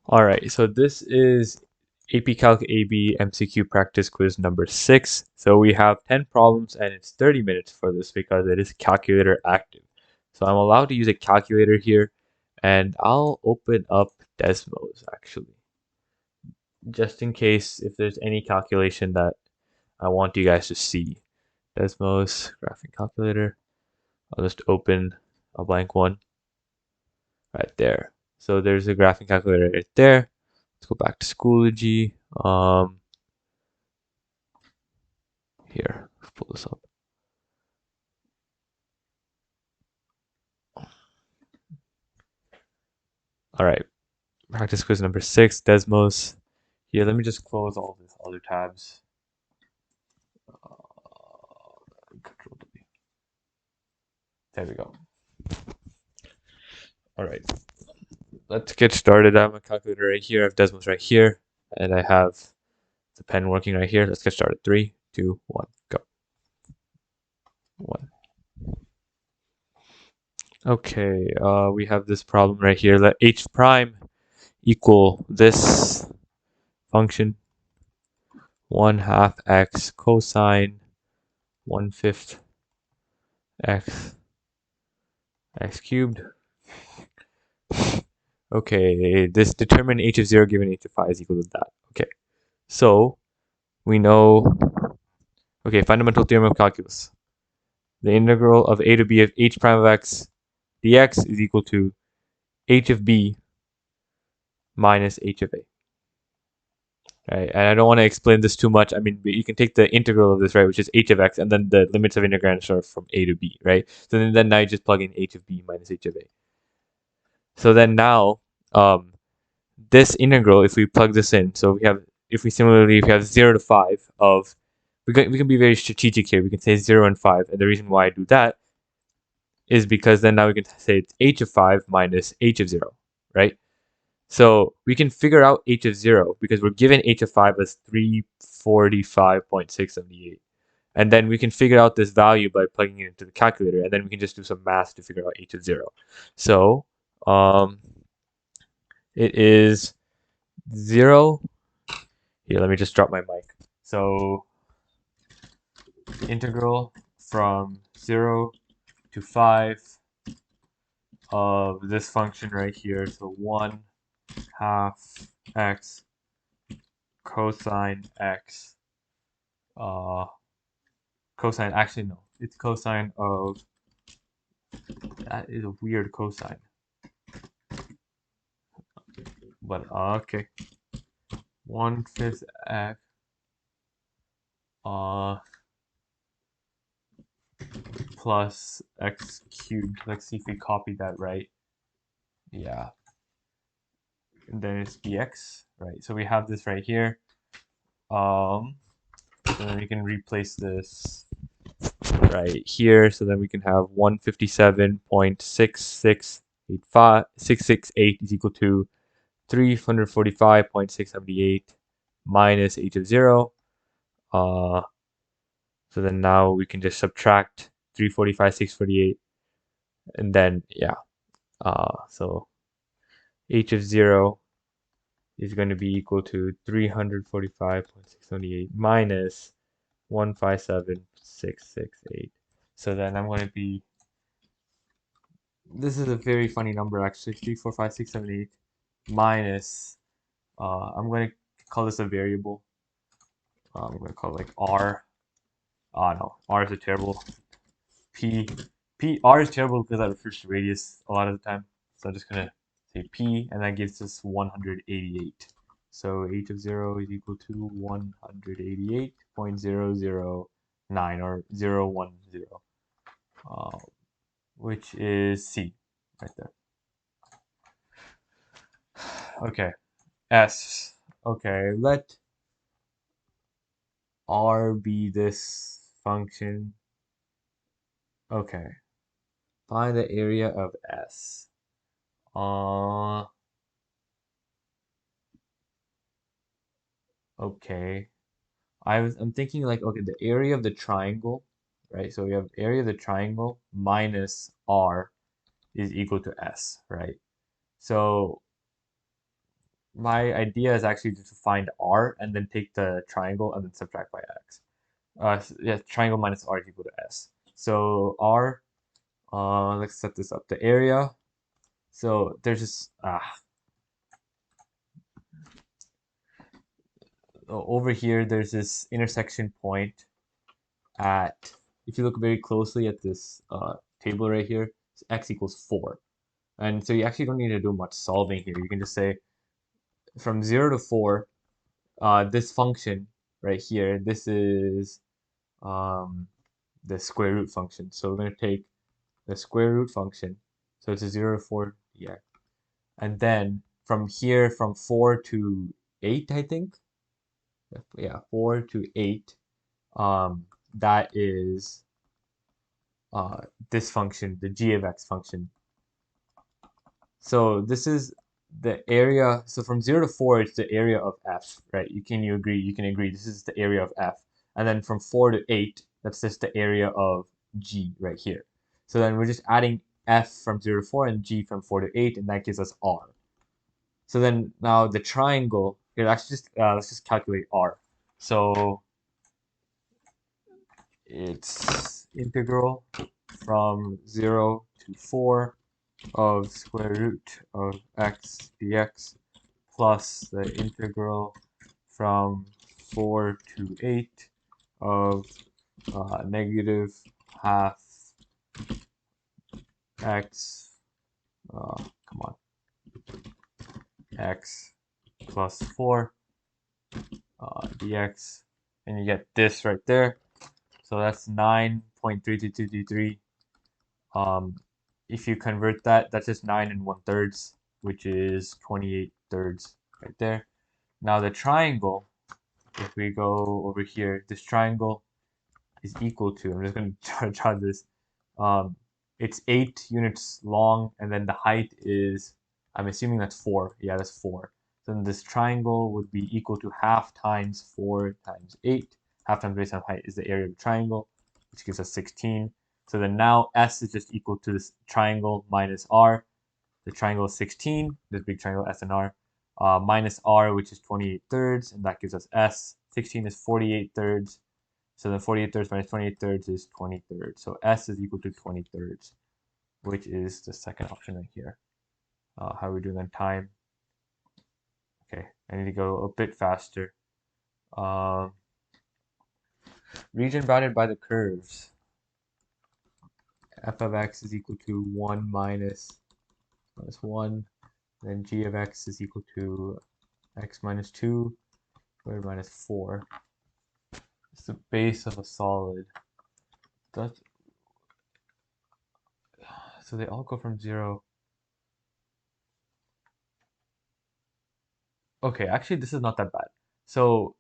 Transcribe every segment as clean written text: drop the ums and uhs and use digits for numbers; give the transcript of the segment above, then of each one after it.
All right, so this is AP Calc AB MCQ practice quiz number 6. So we have 10 problems and it's 30 minutes for this because it is calculator active. So I'm allowed to use a calculator here and I'll open up Desmos actually, just in case if there's any calculation that I want you guys to see. Desmos graphing calculator. I'll just open a blank one right there. So there's a graphing calculator right there. Let's go back to Schoology. Here, let's pull this up. All right, practice quiz number 6, Desmos. Here, let me just close all these other tabs. Control W. There we go. All right, let's get started. I have my calculator right here. I have Desmos right here, and I have the pen working right here. Let's get started. 3, 2, 1, go. 1. Okay, we have this problem right here. Let h prime equal this function 1/2 x cosine 1/5 x cubed. Okay, this determine h of 0 given h of phi is equal to that. Okay, so we know, okay, fundamental theorem of calculus. The integral of a to b of h prime of x dx is equal to h of b minus h of a. Right, and I don't want to explain this too much. I mean, you can take the integral of this, right, which is h of x, and then the limits of integrands are from a to b, right? So then now you just plug in h of b minus h of a. So then now, this integral, if we plug this in, so if we have 0 to 5 of, we can be very strategic here. We can say 0 and 5, and the reason why I do that is because then now we can say it's h of 5 minus h of 0, right? So we can figure out h of 0 because we're given h of 5 as 345.678. And then we can figure out this value by plugging it into the calculator, and then we can just do some math to figure out h of 0. So it is 0. Here, let me just drop my mic. So integral from 0 to 5 of this function right here. So 1/2 x cosine x. Cosine, actually no, it's cosine of, that is a weird cosine. But okay. 1/5 x plus x cubed. Let's see if we copied that right. Yeah. And then it's dx, right? So we have this right here. So then we can replace this right here. So then we can have 157.668 is equal to 345.678 minus h of 0. So then now we can just subtract 345, 648, and then yeah. So h of 0 is going to be equal to 345.678 minus 157.668. So then I'm going to be, this is a very funny number actually, 345.678 minus, I'm going to call this a variable. I'm going to call it like r. No, r is a terrible. R is terrible because that refers to radius a lot of the time. So I'm just going to say p, and that gives us 188. So h of 0 is equal to 188.009 or 010, which is C right there. Okay, S. Okay, let R be this function. Okay, find the area of S. Okay. I'm thinking like, okay, the area of the triangle, right? So we have area of the triangle minus R is equal to S, right? So my idea is actually just to find r and then take the triangle and then subtract by x. Yeah, triangle minus r is equal to s. So r, let's set this up. The area. So there's just over here. There's this intersection point at. If you look very closely at this table right here, it's x equals 4. And so you actually don't need to do much solving here. You can just say from 0 to 4, this function right here, this is the square root function. So we're going to take the square root function. So it's a 0 to 4 dx. And then from here, from 4 to 8, I think. Yeah, 4 to 8. That is this function, the g of x function. So this is the area. So from 0 to 4, it's the area of f, right? You can agree? You can agree. This is the area of f. And then from 4 to 8, that's just the area of g right here. So then we're just adding f from 0 to 4 and g from 4 to 8, and that gives us r. So then now the triangle, here, actually just let's just calculate r. So it's integral from 0 to 4 of square root of x dx plus the integral from 4 to 8 of negative half x, come on, x plus 4 dx, and you get this right there. So that's 9.3223. If you convert that, that's just 9 and 1/3, which is 28/3 right there. Now the triangle, if we go over here, this triangle is equal to, I'm just going to draw this, it's 8 units long, and then the height is, I'm assuming that's 4. Yeah, that's 4. So then this triangle would be equal to half times 4 times 8. Half times base times height is the area of the triangle, which gives us 16. So then now S is just equal to this triangle minus R. The triangle is 16, this big triangle S and R, minus R, which is 28/3, and that gives us S. 16 is 48/3. So then 48/3 minus 28/3 is 20/3. So S is equal to 20/3, which is the second option right here. How are we doing on time? Okay, I need to go a bit faster. Region bounded by the curves. F of x is equal to 1 minus 1. Then g of x is equal to x minus 2 squared minus 4. It's the base of a solid. That's, so they all go from 0. Okay, actually this is not that bad. So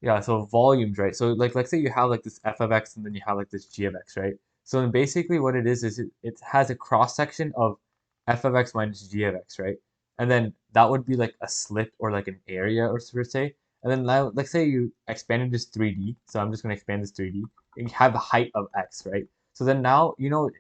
yeah, so volumes, right? So like let's say you have like this f of x and then you have like this g of x, right? So then basically what it is it has a cross section of f of x minus g of x, right? And then that would be like a slit or like an area or per se. And then now let's say you expanded this 3D. So I'm just gonna expand this 3D. And you have the height of x, right? So then now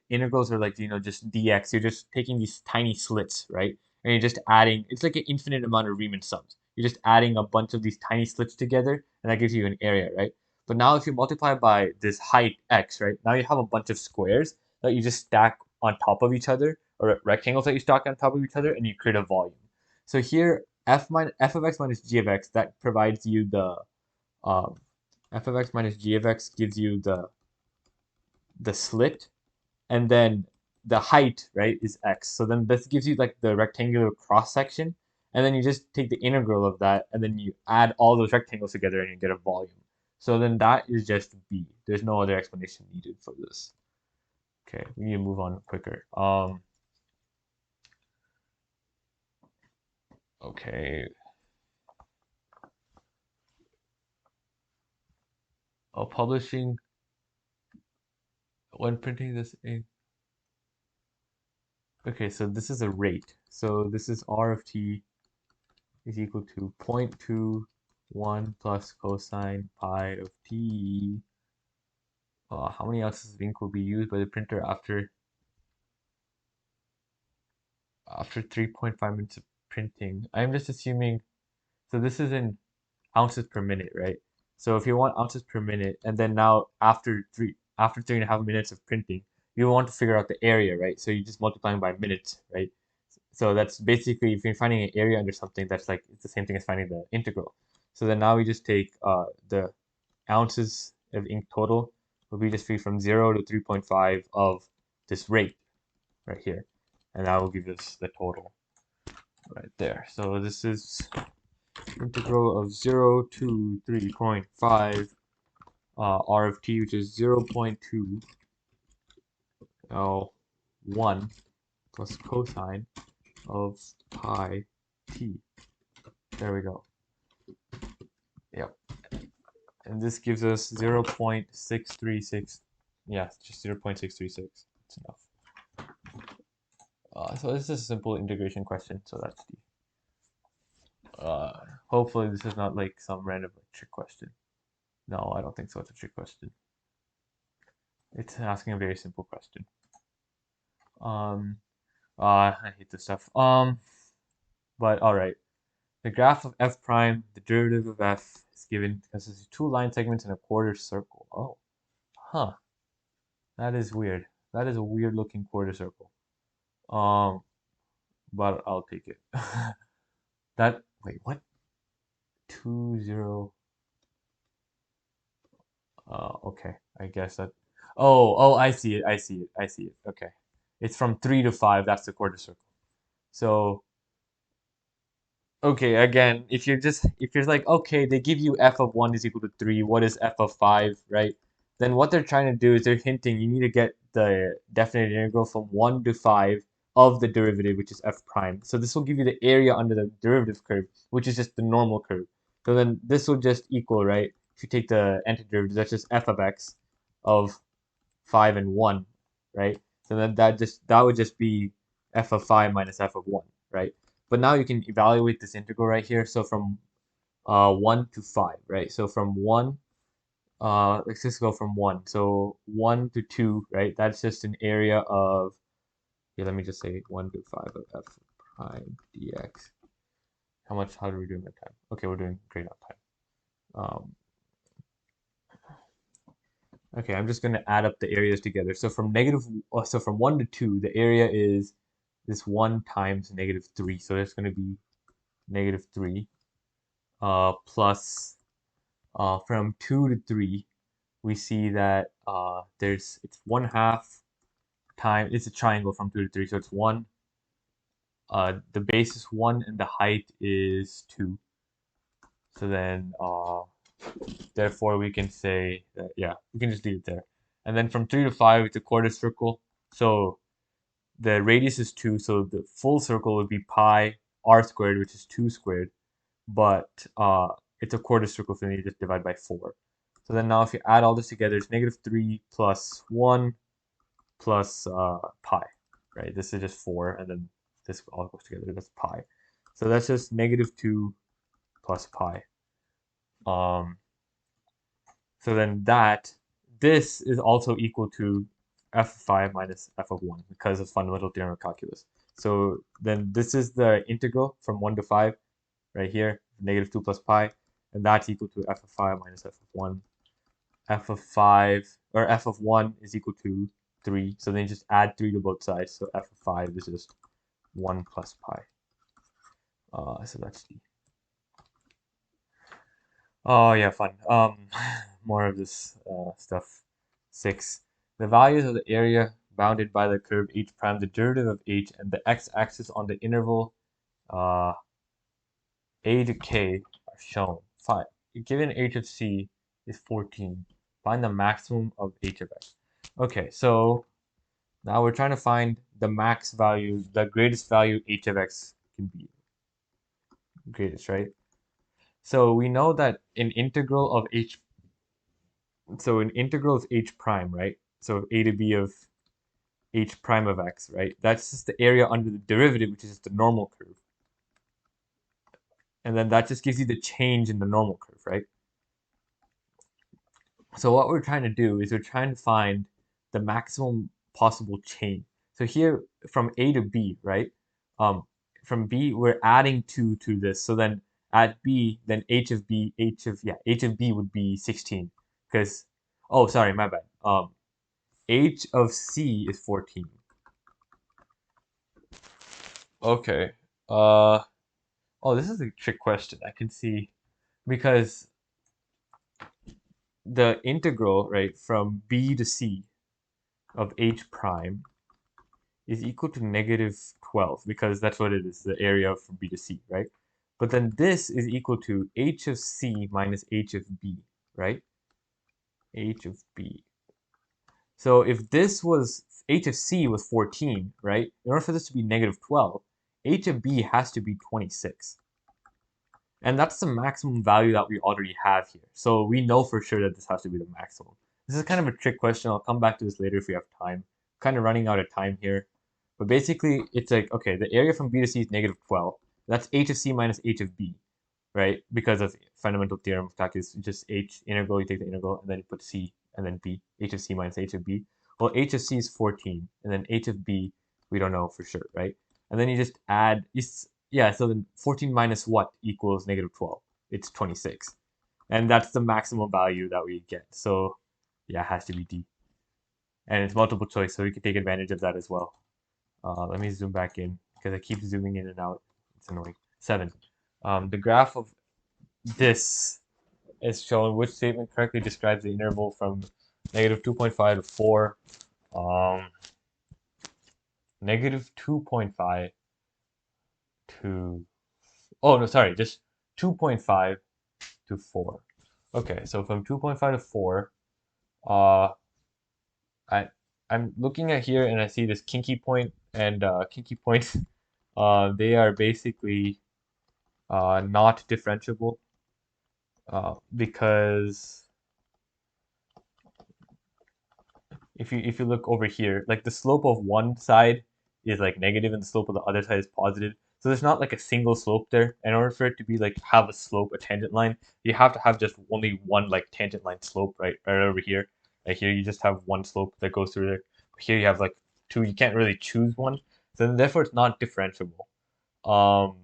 integrals are like just dx. You're just taking these tiny slits, right? And you're just adding. It's like an infinite amount of Riemann sums. You're just adding a bunch of these tiny slits together, and that gives you an area, right? But now if you multiply by this height x, right? Now you have a bunch of squares that you just stack on top of each other, or rectangles that you stack on top of each other, and you create a volume. So here, f of x minus g of x, that provides you the um, f of x minus g of x gives you the slit, and then the height, right, is x. So then this gives you like the rectangular cross section, and then you just take the integral of that, and then you add all those rectangles together, and you get a volume. So then that is just b. There's no other explanation needed for this. Okay, we need to move on quicker. Okay. Publishing when printing this ink. Okay, so this is a rate. So this is r of t is equal to 0.21 plus cosine pi of t. How many ounces of ink will be used by the printer after 3.5 minutes of printing, I'm just assuming, so this is in ounces per minute, right? So if you want ounces per minute, and then now after 3.5 minutes of printing, you want to figure out the area, right? So you're just multiplying by minutes, right? So that's basically, if you're finding an area under something, that's like, it's the same thing as finding the integral. So then now we just take the ounces of ink total will be just free from 0 to 3.5 of this rate right here. And that will give us the total right there. So this is integral of 0 to 3.5 r of t, which is 0.2 L1 plus cosine of pi t. There we go. Yep. And this gives us 0.636. Yeah, just 0.636. That's enough. So this is a simple integration question, so that's the hopefully this is not like some random trick question. No, I don't think so. It's a trick question. It's asking a very simple question. I hate this stuff. But all right. The graph of f prime, the derivative of f is given because it's two line segments in a quarter circle. Oh, huh. That is weird. That is a weird looking quarter circle. But I'll take it. Wait, what? 2, 0. Okay, I guess that. Oh, I see it. I see it. I see it. Okay, it's from 3 to 5. That's the quarter circle. So, okay, again, if you're like, okay, they give you f of 1 is equal to 3. What is f of 5, right? Then what they're trying to do is they're hinting you need to get the definite integral from 1 to 5 of the derivative, which is f prime. So this will give you the area under the derivative curve, which is just the normal curve. So then this will just equal, right? If you take the antiderivative, that's just f of x of 5 and 1, right? So then that would just be f of 5 minus f of 1, right? But now you can evaluate this integral right here. So from 1 to 5, right? So from 1, let's just go from 1. So 1 to 2, right? That's just an area of, yeah, let me just say 1 to 5 of f prime dx. How do we do in that time? Okay, we're doing great on time. Okay, I'm just going to add up the areas together. So from 1 to 2, the area is this 1 times -3. So it's going to be -3 plus from 2 to 3, we see that it's 1/2 time. It's a triangle from 2 to 3, so it's 1. The base is 1 and the height is 2. So then therefore we can say that, yeah, we can just leave it there. And then from 3 to 5, it's a quarter circle. So the radius is 2, so the full circle would be pi r squared, which is 2 squared. But it's a quarter circle, so then you just divide by 4. So then now if you add all this together, it's -3 plus 1 plus pi, right? This is just 4, and then this all goes together, that's pi. So that's just -2 plus pi. So then this is also equal to f of 5 minus f of 1 because of fundamental theorem of calculus. So then this is the integral from 1 to 5 right here, -2 plus pi, and that's equal to f of 5 minus f of 1. F of 5, or f of 1 is equal to 3, so then you just add 3 to both sides, so f of 5 is just 1 plus pi. So that's D. Oh yeah, fun. More of this stuff. 6. The values of the area bounded by the curve h prime, the derivative of h, and the x-axis on the interval a to k are shown. Fine. Given h of c is 14, find the maximum of h of x. Okay, so now we're trying to find the max value, the greatest value h of x can be. Greatest, right? So we know that an integral of h, so an integral of h prime, right? So a to b of h prime of x, right? That's just the area under the derivative, which is just the normal curve. And then that just gives you the change in the normal curve, right? So what we're trying to do is we're trying to find the maximum possible change. So here from a to b, right? from B, we're adding 2 to this. So then at B, then h of B, h of B would be 16. Because, oh, sorry, my bad. H of C is 14. Okay. Oh, this is a trick question. I can see because the integral, right, from B to C of H prime is equal to negative 12 because that's what it is, the area from B to C, right? But then this is equal to H of C minus H of B, right? H of B. So if this was, H of C was 14, right? In order for this to be negative 12, H of B has to be 26. And that's the maximum value that we already have here. So we know for sure that this has to be the maximum. This is kind of a trick question. I'll come back to this later if we have time. Kind of running out of time here. But basically, it's like, okay, the area from B to C is negative 12. That's H of C minus H of B, right? Because of fundamental theorem of calculus, just H integral, you take the integral, and then you put C, and then B, H of C minus H of B. Well, H of C is 14, and then H of B, we don't know for sure, right? And then you just add, yeah, so then 14 minus what equals negative 12? It's 26. And that's the maximum value that we get. So yeah, it has to be D. And it's multiple choice, so we can take advantage of that as well. Let me zoom back in because I keep zooming in and out. It's annoying. 7. The graph of this is showing which statement correctly describes the interval from negative 2.5 to 4. Negative 2.5 to, oh no, sorry, just 2.5 to 4. Okay, so from 2.5 to 4, uh, I'm looking at here and I see this kinky point and kinky point. They are basically not differentiable because if you look over here, like the slope of one side is like negative and the slope of the other side is positive. So there's not like a single slope there. In order for it to be like have a slope, a tangent line, you have to have just only one like tangent line slope, right over here. Right here you just have one slope that goes through there. Here you have like two. You can't really choose one. So then therefore it's not differentiable. Um,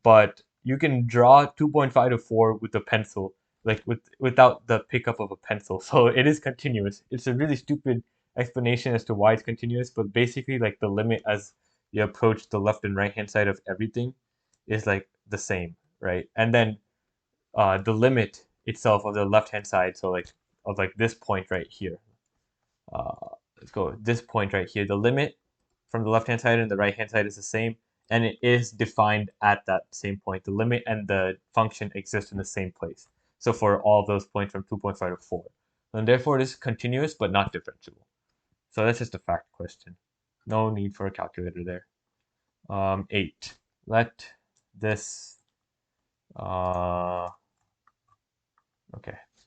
but you can draw 2.5 to 4 with a pencil, like without the pickup of a pencil. So it is continuous. It's a really stupid explanation as to why it's continuous, but basically like the limit as you approach the left and right hand side of everything is like the same, right? And then the limit itself of the left hand side, so like of like this point right here. Let's go this point right here. The limit from the left hand side and the right hand side is the same, and it is defined at that same point. The limit and the function exist in the same place. So for all of those points from 2.5 to 4. And therefore it is continuous but not differentiable. So that's just a fact question. No need for a calculator there. 8. Let this okay.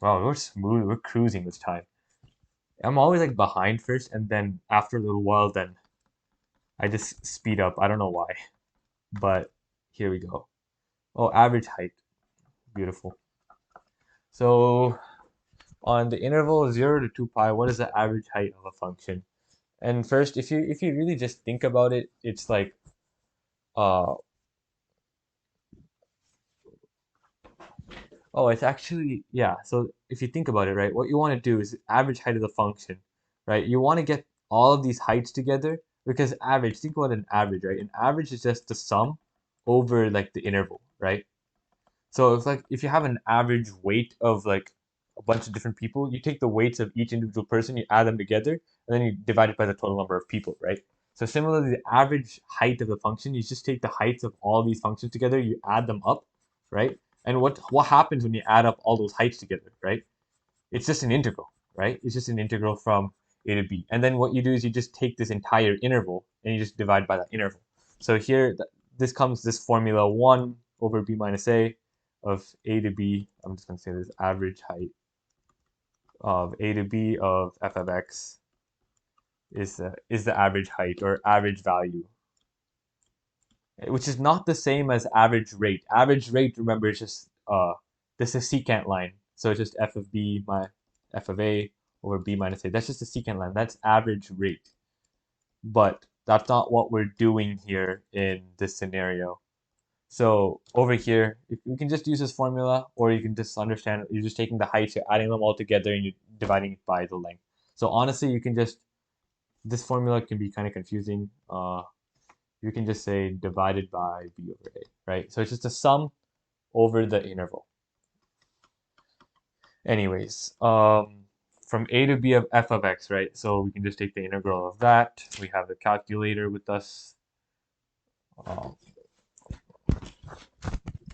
Wow, we're smooth, we're cruising this time. I'm always like behind first, and then after a little while, then I just speed up. I don't know why, but here we go. Oh, average height. Beautiful. So on the interval 0 to 2 pi, what is the average height of a function? And first, if you really just think about it, it's like oh, it's actually, yeah. So if you think about it, right, what you want to do is average height of the function, right? You want to get all of these heights together because average, think about an average, right? An average is just the sum over like the interval, right? So it's like if you have an average weight of like a bunch of different people, you take the weights of each individual person, you add them together, and then you divide it by the total number of people, right? So similarly, the average height of the function, you just take the heights of all these functions together, you add them up, right? And what happens when you add up all those heights together, right? It's just an integral, right? It's just an integral from a to b. And then what you do is you just take this entire interval and you just divide by that interval. So here, this comes this formula 1 over b minus a of a to b. I'm just going to say this average height of a to b of f of x is the average height or average value, which is not the same as average rate. Average rate, remember, is just this is a secant line. So it's just f of b my f of a over b minus a. That's just a secant line. That's average rate. But that's not what we're doing here in this scenario. So over here, if you can just use this formula, or you can just understand you're just taking the heights, you're adding them all together, and you're dividing it by the length. So honestly, you can just, this formula can be kind of confusing. You can just say divided by b over a, right? So it's just a sum over the interval. Anyways, from a to b of f of x, right? So we can just take the integral of that. We have the calculator with us.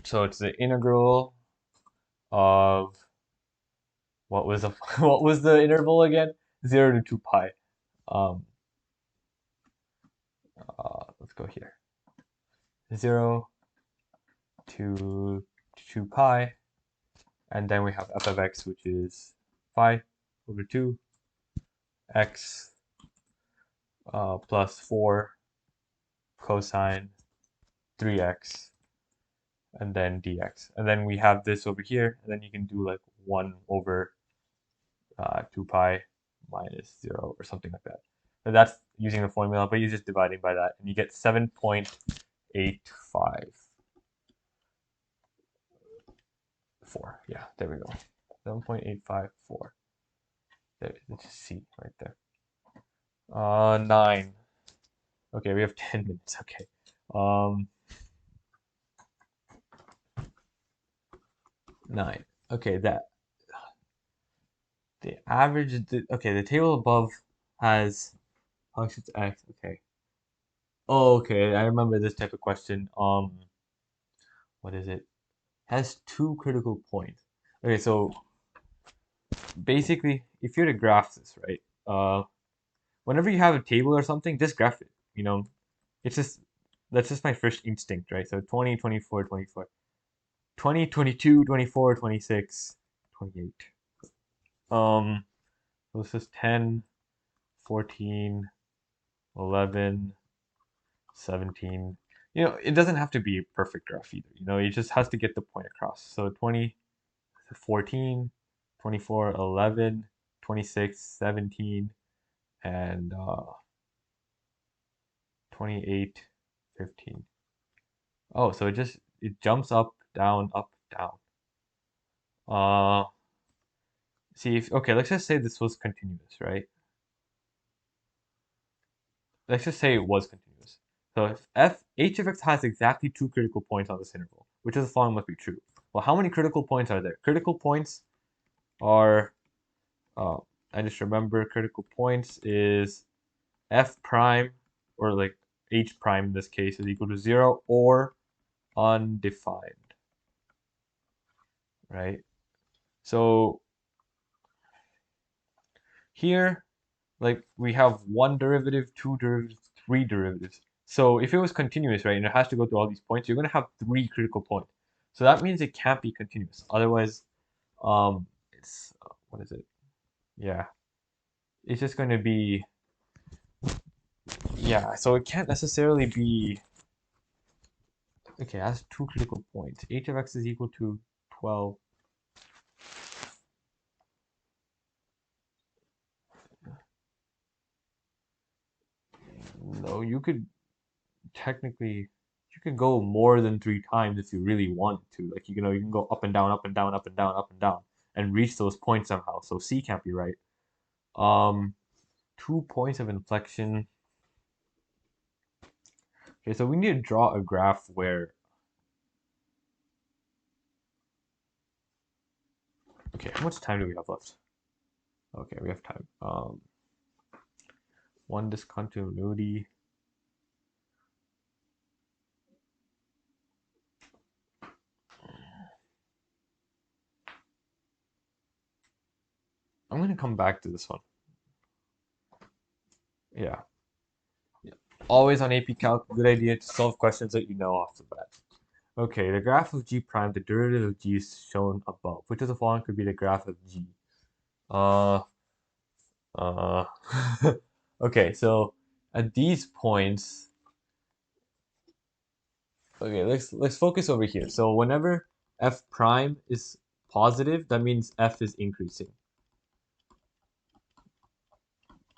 So it's the integral of, what was the what was the interval again? 0 to 2 pi. Let's go here. 0 to 2 pi, and then we have f of x, which is 5 over 2 x plus 4 cosine 3x, and then dx. And then we have this over here, and then you can do like 1 over 2 pi minus 0 or something like that. So that's using the formula, but you're just dividing by that, and you get 7.854. Yeah, there we go. 7.854. There, let's just see right there. 9. Okay, we have 10 minutes. Okay. 9. Okay, that. The average, okay, the table above has functions x. Okay. Oh, okay, I remember this type of question. What is it? Has 2 critical points. Okay, so basically, if you're to graph this, right? Whenever you have a table or something, just graph it. You know, it's just, that's just my first instinct, right? So 20, 24, 24. 20, 22, 24, 26, 28. So this is 10, 14, 11, 17. You know, it doesn't have to be a perfect graph either. You know, it just has to get the point across. So 20, 14, 24, 11, 26, 17, and 28, 15. Oh, so it jumps up, down, up, down. See if, okay, let's just say this was continuous, right? Let's just say it was continuous. So if h of x has exactly 2 critical points on this interval, which is the following must be true. Well, how many critical points are there? Critical points are, I just remember critical points is f prime, or like h prime in this case, is equal to 0 or undefined, right? So here, like, we have 1 derivative, 2 derivatives, 3 derivatives. So if it was continuous, right, and it has to go through all these points, you're going to have 3 critical points. So that means it can't be continuous. Otherwise, it's, what is it? Yeah. It's just going to be, yeah, so it can't necessarily be, okay, it has 2 critical points. H of x is equal to 12. No, you could technically, you could go more than 3 times if you really want to. Like, you know, you can go up and down, up and down, up and down, up and down, and reach those points somehow. So C can't be right. 2 points of inflection. Okay, so we need to draw a graph where, okay, how much time do we have left? Okay, we have time. One discontinuity. I'm going to come back to this one. Yeah. Always on AP Calc, good idea to solve questions that you know off the bat. Okay, the graph of g prime, the derivative of g is shown above. Which of the following could be the graph of g? Okay, so at these points, okay, let's focus over here. So whenever f prime is positive, that means f is increasing.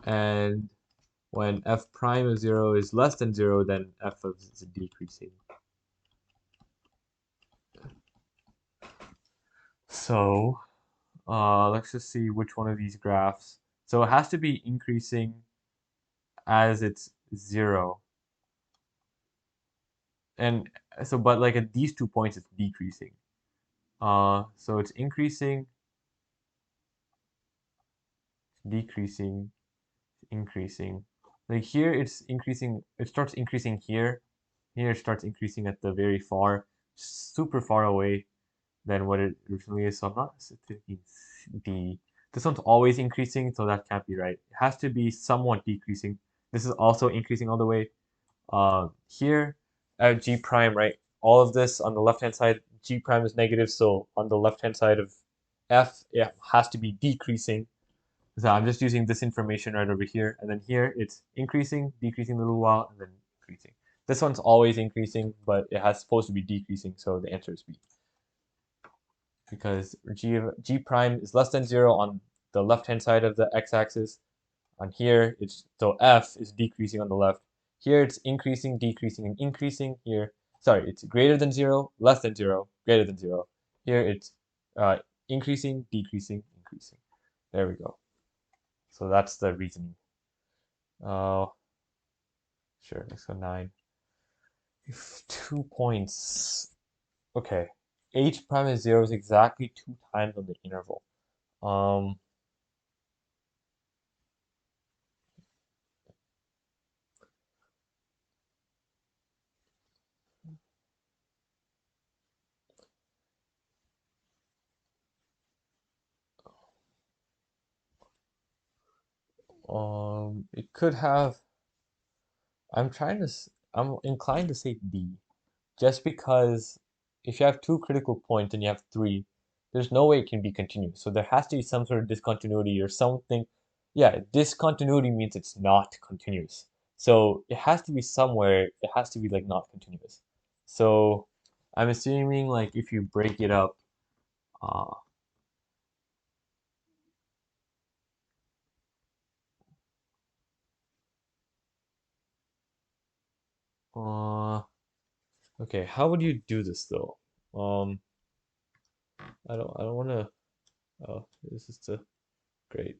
And when f prime of 0 is less than 0, then f of is decreasing. So let's just see which one of these graphs. So it has to be increasing as it's 0. And so, but like at these 2 points, it's decreasing. So it's increasing, decreasing, increasing. Like here, it's increasing. It starts increasing here. Here, it starts increasing at the very far, super far away than what it originally is. So I'm not thinking D. This one's always increasing, so that can't be right. It has to be somewhat decreasing. This is also increasing all the way. Here at G prime, right? All of this on the left-hand side, G prime is negative, so on the left-hand side of F, it has to be decreasing. So I'm just using this information right over here, and then here it's increasing, decreasing a little while, and then increasing. This one's always increasing, but it has supposed to be decreasing, so the answer is B. Because G prime is less than 0 on the left-hand side of the x-axis. On here, it's so F is decreasing on the left. Here it's increasing, decreasing, and increasing. Here, sorry, it's greater than 0, less than 0, greater than 0. Here it's increasing, decreasing, increasing. There we go. So that's the reasoning. Sure, let's go 9. 2 points. Okay. H prime is 0 is exactly 2 times on the interval. Um, it could have. I'm inclined to say D, just because if you have 2 critical points and you have 3, there's no way it can be continuous. So there has to be some sort of discontinuity or something. Yeah, discontinuity means it's not continuous. So it has to be somewhere. It has to be like not continuous. So I'm assuming like if you break it up, uh, uh, okay, how would you do this though? Um, I don't want to. Oh, this is the great.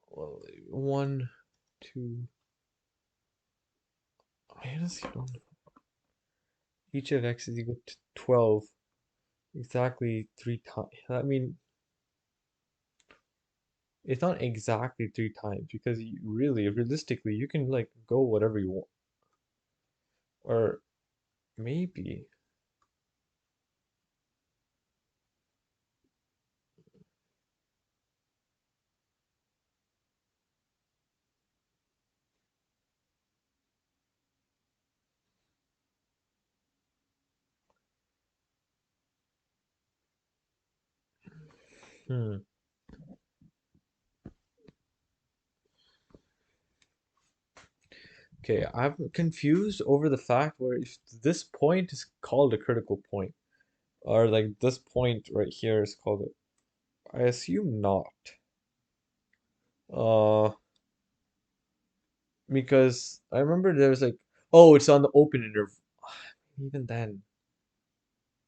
Well, 1, 2. Minus each of x is equal to 12. Exactly 3 times. I mean, it's not exactly 3 times because you really, realistically, you can like go whatever you want. Or maybe. Hmm. Okay, I'm confused over the fact where if this point is called a critical point, or like this point right here is called it. I assume not. Uh, because I remember there was like, oh, it's on the open interval. Even then.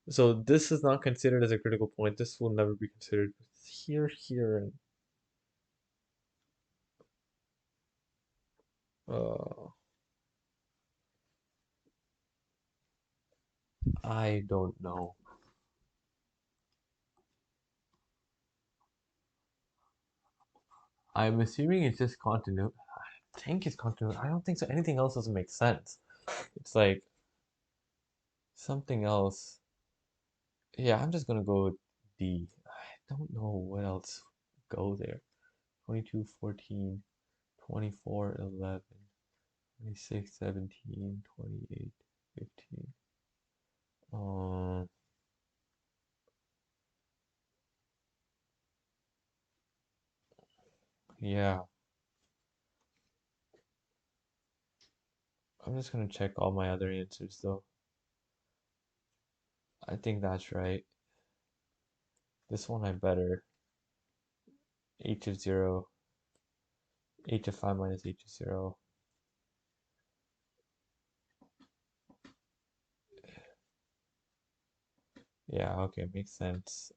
So this is not considered as a critical point. This will never be considered. Here, here, and uh, I don't know. I'm assuming it's just continuity. I think it's continuity. I don't think so. Anything else doesn't make sense. It's like something else. Yeah, I'm just gonna go with D. don't know what else go there. 22, 14, 24, 11, 26, 17, 28, 15. Yeah, I'm just gonna check all my other answers though. I think that's right. This one I better. H of 0, h of 5 minus h of 0. Yeah, okay, makes sense.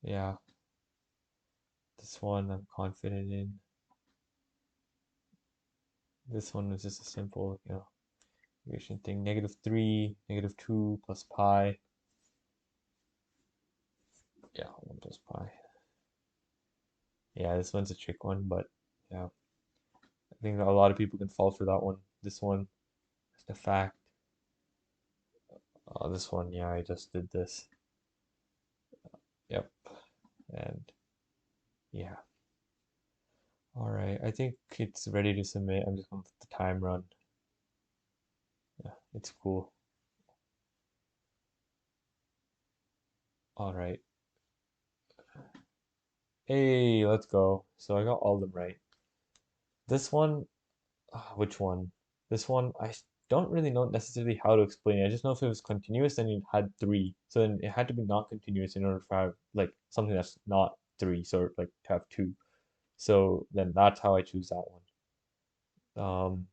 Yeah, this one I'm confident in. This one was just a simple, equation thing. -3, -2 plus pi. Yeah, 1 plus pi. Yeah, this one's a trick one, but yeah, I think a lot of people can fall for that one. This one is the fact. This one, yeah, I just did this. Yep, and yeah. All right, I think it's ready to submit. I'm just gonna let the time run. Yeah, it's cool. All right. Hey, let's go. So I got all of them right. This one, which one? This one, don't really know necessarily how to explain it. I just know if it was continuous, then it had three. So then it had to be not continuous in order to have like something that's not three, so like to have two. So then that's how I choose that one.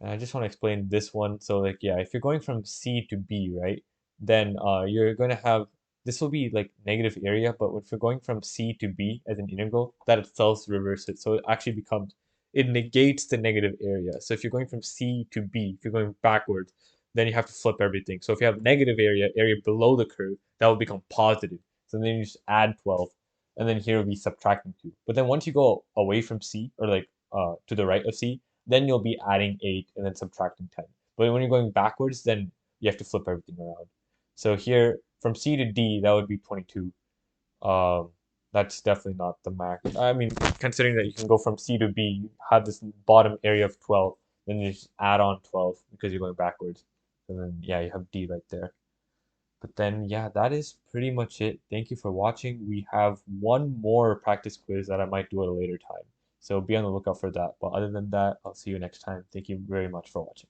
And I just want to explain this one. So like yeah, if you're going from C to B, right, then you're going to have this will be like negative area, but if you're going from C to B as an integral, that itself reverses it. So it actually becomes it negates the negative area. So if you're going from C to B, if you're going backwards, then you have to flip everything. So if you have negative area, area below the curve, that will become positive. So then you just add 12, and then here will be subtracting 2. But then once you go away from C, or like to the right of C, then you'll be adding 8 and then subtracting 10. But when you're going backwards, then you have to flip everything around. So here, from C to D, that would be 22. Um, that's definitely not the max. I mean, considering that you can go from C to B, you have this bottom area of 12, then you just add on 12 because you're going backwards. And then, yeah, you have D right there. But then, yeah, that is pretty much it. Thank you for watching. We have one more practice quiz that I might do at a later time. So be on the lookout for that. But other than that, I'll see you next time. Thank you very much for watching.